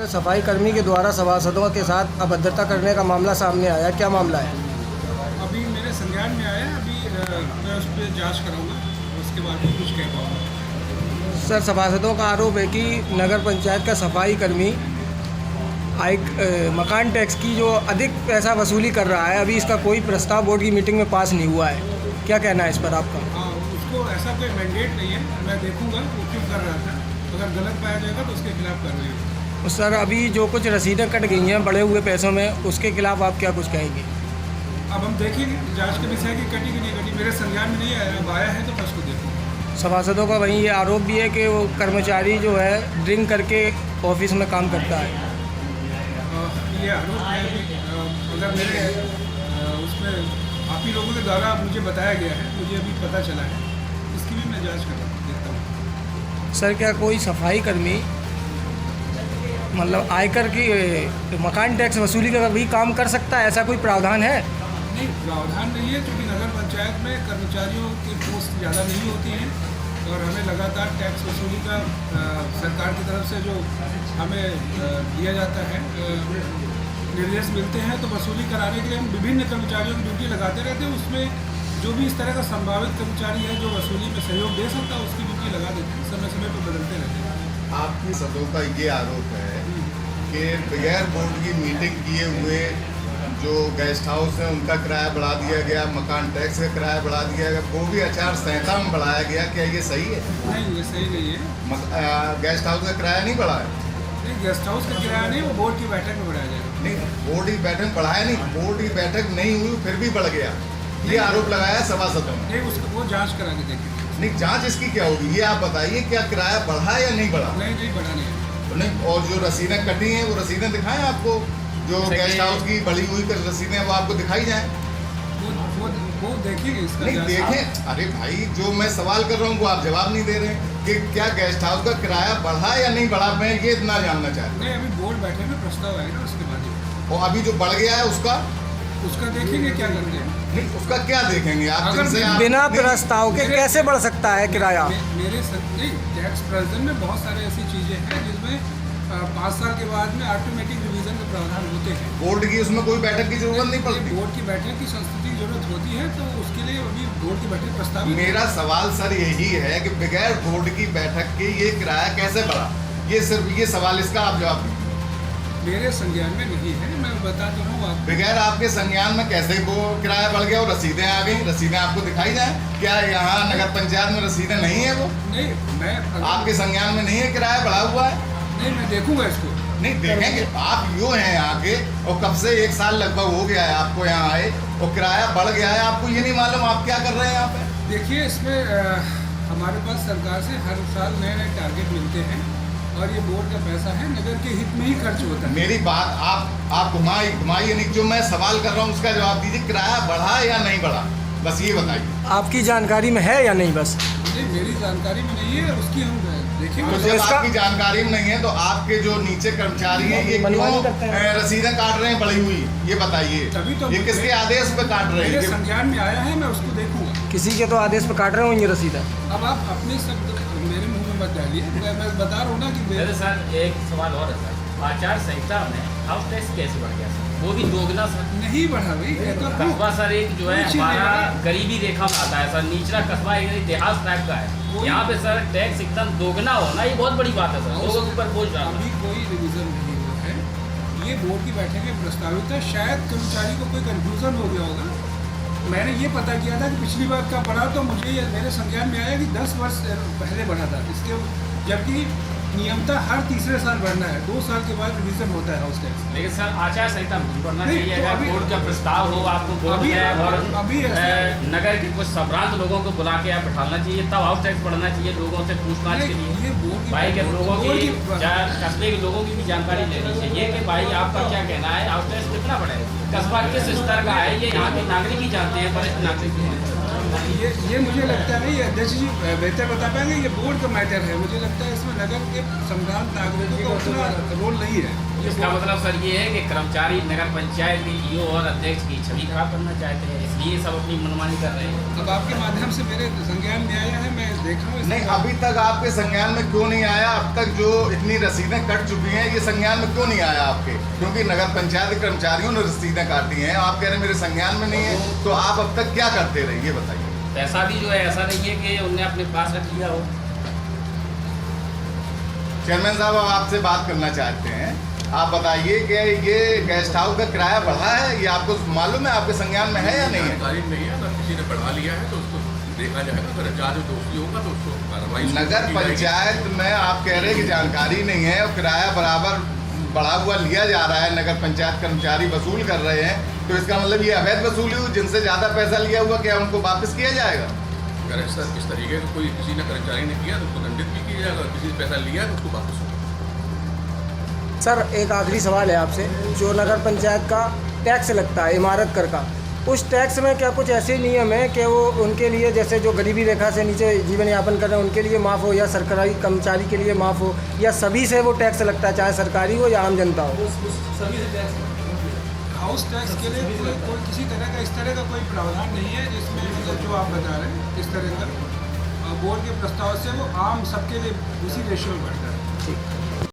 सफाई कर्मी के द्वारा सभासदों के साथ अभद्रता करने का मामला सामने आया, क्या मामला है? अभी मेरे संज्ञान में आया, अभी मैं उस पर जांच कराऊंगा, उसके बाद ही कुछ कह पाऊँगा। सर, सभासदों का आरोप है कि नगर पंचायत का सफाई कर्मी मकान टैक्स की जो अधिक पैसा वसूली कर रहा है, अभी इसका कोई प्रस्ताव बोर्ड की मीटिंग में पास नहीं हुआ है। क्या कहना है इस पर आपका? हाँ, उसको ऐसा कोई मैंडेट नहीं है, मैं देखूंगा वो क्यों कर रहा था। अगर गलत पाया जाएगा तो उसके खिलाफ कार्रवाई होगी। सर, अभी जो कुछ रसीदें कट गई हैं बढ़े हुए पैसों में, उसके खिलाफ आप क्या कुछ कहेंगे? अब हम देखेंगे जांच के विषय की कटी कि नहीं कटी। मेरे संज्ञान में नहीं आया, अब आया है तो मैं उसको देखूँगा। सभासदों का वहीं ये आरोप भी है कि वो कर्मचारी जो है ड्रिंक करके ऑफिस में काम करता है। ये आरोप है अभी, अगर मेरे उसमें आप ही लोगों के द्वारा मुझे बताया गया है, मुझे अभी पता चला है, इसकी भी मैं जांच देखता हूँ। सर, क्या कोई सफाई कर्मी मतलब आयकर की मकान टैक्स वसूली का भी काम कर सकता है, ऐसा कोई प्रावधान है? नहीं, प्रावधान नहीं है, क्योंकि नगर पंचायत में कर्मचारियों की पोस्ट ज़्यादा नहीं होती हैं और हमें लगातार टैक्स वसूली का सरकार की तरफ से जो हमें दिया जाता है, निर्देश मिलते हैं, तो वसूली कराने के लिए हम विभिन्न कर्मचारियों की ड्यूटी लगाते रहते हैं। उसमें जो भी इस तरह का संभावित कर्मचारी है जो वसूली में सहयोग दे सकता है, उसकी ड्यूटी लगा देते हैं, समय समय पर बदलते रहते हैं। आपकी सदों का ये आरोप है कि बगैर बोर्ड की मीटिंग किए हुए जो गेस्ट हाउस है उनका किराया बढ़ा दिया गया, मकान टैक्स का किराया बढ़ा दिया गया, वो भी आचार संहिता में बढ़ाया गया। क्या ये सही है? नहीं, ये सही नहीं है। गेस्ट हाउस का किराया नहीं बढ़ा है? नहीं, गेस्ट हाउस का किराया नहीं, वो बोर्ड की बैठक में बढ़ाया जाएगा। नहीं, बोर्ड की बैठक बढ़ाया नहीं, बोर्ड की बैठक नहीं हुई फिर भी बढ़ गया, ये आरोप लगाया सभासदों ने। नहीं, उसको वो जांच करा के देखेंगे। नहीं, जांच इसकी क्या होगी ये आप बताइए, क्या किराया बढ़ा या नहीं बढ़ा? नहीं बढ़ा नहीं। और जो रसीदें कटी हैं वो रसीदें दिखाएं आपको, जो गेस्ट हाउस की बढ़ी हुई रसीदें वो आपको दिखाई जाएं। वो देखेंगे इसका। नहीं देखें, अरे भाई जो मैं सवाल कर रहा हूँ वो आप जवाब नहीं दे रहे कि क्या गेस्ट हाउस का किराया बढ़ा या नहीं बढ़ा, मैं ये इतना जानना चाहता हूँ। नहीं, अभी बोर्ड बैठे में प्रस्ताव आएगा उसके बाद। और अभी जो बढ़ गया है उसका देखेंगे क्या करते हैं। नहीं, उसका क्या देखेंगे आप? अगर बिना प्रस्ताव के कैसे बढ़ सकता है किराया? मेरे नहीं, टैक्स प्रोविजन में बहुत सारे ऐसी चीज़ें हैं जिसमें 5 साल के बाद में ऑटोमेटिक रिवीजन के प्रावधान होते हैं। बोर्ड की उसमें कोई बैठक की जरूरत नहीं पड़ती? बोर्ड की बैठक की संस्कृति की जरूरत होती है, तो उसके लिए अभी बोर्ड की बैठक प्रस्ताव। मेरा सवाल सर यही है कि बगैर बोर्ड की बैठक के ये किराया कैसे बढ़ा? ये सिर्फ ये सवाल, इसका आप जवाब दीजिए। मेरे संज्ञान में नहीं है, मैं बता तो रहा हूँ आपको। बगैर आपके संज्ञान में कैसे वो किराया बढ़ गया? और रसीदें आ गई, रसीदें आपको दिखाई जाए? क्या यहाँ नगर पंचायत में रसीदें नहीं है? वो नहीं, मैं आपके संज्ञान में नहीं है किराया बढ़ा हुआ है? नहीं, मैं देखूंगा इसको। नहीं देखेंगे, आप यूँ हैं यहाँ के और कब से 1 साल लगभग हो गया है आपको यहाँ आए और किराया बढ़ गया है, आपको ये नहीं मालूम आप क्या कर रहे हैं यहाँ पे? देखिए, इसमें हमारे पास सरकार से हर साल नए नए टारगेट मिलते हैं और ये बोर्ड का पैसा है, नगर के हित में ही खर्च होता है। मेरी बात आप घुमाइए नहीं, जो मैं सवाल कर रहा हूँ उसका जवाब दीजिए। किराया बढ़ा या नहीं बढ़ा, बस ये बताइए। आपकी जानकारी में है या नहीं? बस नहीं, मेरी जानकारी में नहीं है, उसकी हम देखेंगे। तो जब आपकी जानकारी में नहीं है तो आपके जो नीचे कर्मचारी हैं ये क्यों रसीदें काट रहे हैं बढ़ी हुई, ये बताइए। तभी तो ये किसके आदेश पे काट रहे हैं? संज्ञान में आया है, मैं उसको देखूंगा। किसी के तो आदेश पर काट रहे होंगे रसीदा। अब आप अपने शब्द मेरे मुंह में मत डालिए, मैं बता रहा हूँ ना कि मेरे साथ एक सवाल और है सर, आचार संहिता में हाउस टैक्स कैसे बढ़ गया सर? वो भी दोगुना सर। नहीं बढ़ा भाई, कस्बा सर एक जो है हमारा गरीबी रेखा में आता है सर, निचला कस्बा एक इतिहास टाइप का है, यहाँ पे सर टैक्स एकदम दोगुना होना ये बहुत बड़ी बात है सर, लोगों के ऊपर बोझ डालना। अभी कोई रिवीजन नहीं हुआ है, ये बोर्ड की बैठक में प्रस्तावित है। शायद कर्मचारी को कोई कन्फ्यूजन हो गया होगा। मैंने ये पता किया था कि पिछली बार का बढ़ा, तो मुझे ये मेरे संज्ञान में आया कि 10 वर्ष पहले बढ़ा था इसके, जबकि नियमतः हर तीसरे साल बढ़ना है, 2 साल के बाद रिवीजन होता है हाउस टैक्स। लेकिन सर आचार संहिता में बढ़ना नहीं, चाहिए। तो अगर अभी- बोर्ड का प्रस्ताव हो आपको बोर्ड में और नगर के कुछ संभ्रांत लोगों को बुला के आप बैठाना चाहिए, तब हाउस टैक्स बढ़ना चाहिए लोगों से पूछताछ के लिए। ये बोर्ड भाई के लोगों की की कस्बे के लोगों की भी जानकारी लेनी चाहिए कि भाई आपका क्या कहना है, हाउस टैक्स कितना बढ़ेगा, कस्बा किस स्तर का है, ये यहाँ के नागरिक ही जानते हैं, वरिष्ठ नागरिक ही हैं। ये मुझे लगता है नहीं, अध्यक्ष जी बेहतर बता पाएंगे, ये बोर्ड का मैटर है। मुझे लगता है इसमें नगर के संभ्रांत नागरिकों का उतना रोल नहीं है। इसका मतलब सर ये है कि कर्मचारी नगर पंचायत के ईओ और अध्यक्ष की छवि खराब करना चाहते हैं, इसलिए सब अपनी मनमानी कर रहे हैं। अब आपके माध्यम से मेरे संज्ञान में आया है, मैं देखा हूँ नहीं, अभी तक आपके संज्ञान में क्यों नहीं आया? अब तक जो इतनी रसीदें कट चुकी हैं, ये संज्ञान में क्यों नहीं आया आपके? क्योंकि नगर पंचायत के कर्मचारियों ने रसीदें काटी हैं, आप कह रहे हैं मेरे संज्ञान में नहीं है, तो आप अब तक क्या करते रहे ये बताइए। पैसा भी जो है ऐसा नहीं है कि उनने अपने पास रख लिया हो। चेयरमैन साहब, अब आपसे बात करना चाहते हैं, आप बताइए कि ये गेस्ट हाउस का किराया बढ़ा है, ये आपको मालूम है, आपके संज्ञान में है या नहीं है? जानकारी नहीं है, अगर किसी ने बढ़ा लिया है तो उसको देखा जाएगा, अगर चार्ज दोषी होगा तो उसको कार्रवाई नगर पंचायत में आप कह रहे हैं कि जानकारी नहीं है और किराया बराबर बढ़ा हुआ लिया जा रहा है, नगर पंचायत कर्मचारी वसूल कर रहे हैं, तो इसका मतलब ये अवैध वसूली हुई, जिनसे ज़्यादा पैसा लिया हुआ क्या उनको वापस किया जाएगा? अगर ऐसा इस तरीके का कोई किसी ने कर्मचारी ने किया तो उसको दंडित भी किया जाएगा, किसी से पैसा लिया तो उसको वापस होगा। सर एक आखिरी सवाल है आपसे, जो नगर पंचायत का टैक्स लगता है इमारत कर का, उस टैक्स में क्या कुछ ऐसे नियम है कि वो उनके लिए, जैसे जो गरीबी रेखा से नीचे जीवन यापन कर रहे हैं उनके लिए माफ़ हो, या सरकारी कर्मचारी के लिए माफ़ हो, या सभी से वो टैक्स लगता है, चाहे सरकारी हो या आम जनता हो? हाउस टैक्स के लिए कोई किसी तरह का इस तरह का कोई प्रावधान नहीं है, जिसमें मतलब जो आप बता रहे हैं इस तरह का बोर्ड के प्रस्ताव से वो आम सबके लिए उसी रेशियो में बढ़ता है। ठीक।